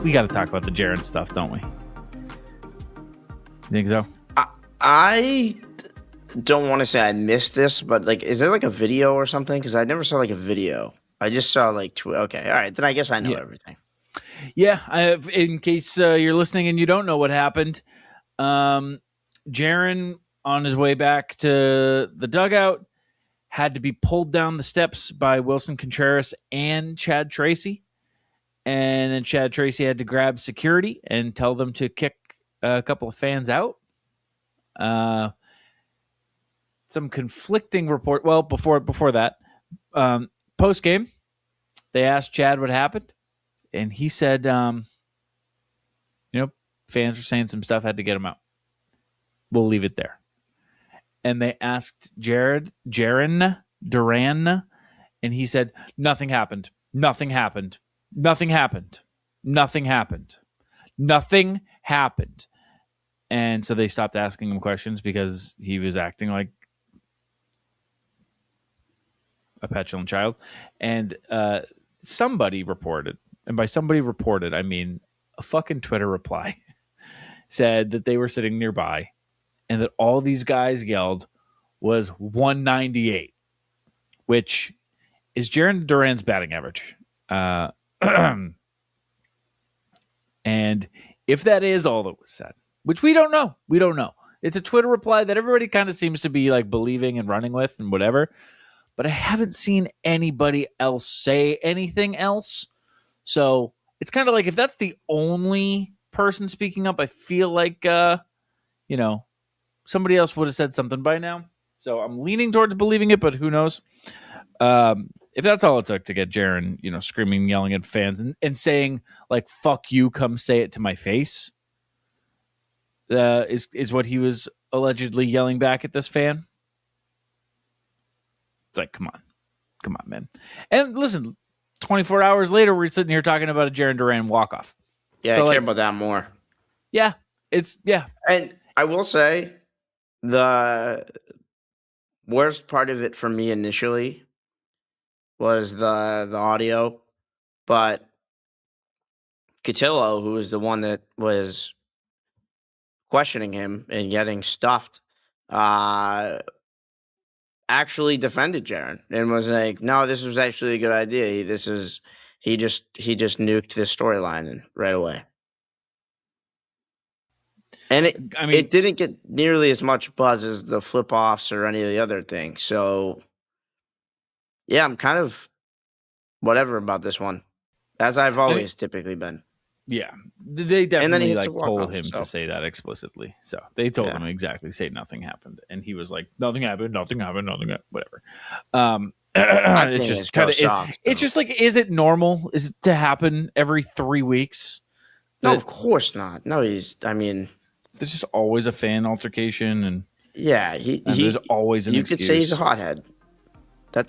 we got to talk about the Jarren stuff, don't we? You think so? I don't want to say I missed this, but like, is there like a video or something? Because I never saw like a video. I just saw like okay, all right, then I guess I know everything. Yeah, in case you're listening and you don't know what happened, Jarren on his way back to the dugout had to be pulled down the steps by Wilson Contreras and Chad Tracy, and then Chad Tracy had to grab security and tell them to kick a couple of fans out. Some conflicting report. Well, before that, post game, they asked Chad what happened, and he said, fans were saying some stuff, had to get him out. We'll leave it there. And they asked Jarren Duran, and he said, nothing happened. Nothing happened. Nothing happened. Nothing happened. Nothing happened. And so they stopped asking him questions because he was acting like a petulant child. And somebody reported, and by somebody reported, I mean a fucking Twitter reply, said that they were sitting nearby and that all these guys yelled was 198, which is Jarren Duran's batting average. And if that is all that was said, which we don't know. It's a Twitter reply that everybody kind of seems to be like believing and running with and whatever. But I haven't seen anybody else say anything else. So it's kind of like if that's the only person speaking up, I feel like, somebody else would have said something by now. So I'm leaning towards believing it, but who knows? If that's all it took to get Jarren, screaming, yelling at fans and saying like, fuck you, come say it to my face. Is what he was allegedly yelling back at this fan. It's like, come on, man. And listen, 24 hours later, we're sitting here talking about a Jarren Duran walk-off. Yeah, so I care about that more. Yeah, And I will say, the worst part of it for me initially was the audio, but Cotillo, who was the one that was questioning him and getting stuffed, actually defended Jarren and was like, "No, this was actually a good idea. He just nuked this storyline right away." And it didn't get nearly as much buzz as the flip-offs or any of the other things. So, yeah, I'm kind of whatever about this one, as I've always typically been. Yeah, they definitely told him to say that explicitly. So they told him exactly, say nothing happened, and he was like, "Nothing happened, whatever." It's just kind of it's just like, is it normal? Is it to happen every 3 weeks? No, of course not. No, there's just always a fan altercation, and there's always an excuse. You could say he's a hothead. I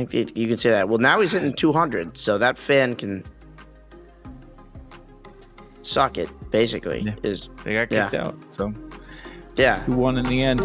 think you can say that. Well, now he's hitting 200, so that fan can suck it. Basically, they got kicked out. So yeah, who won in the end?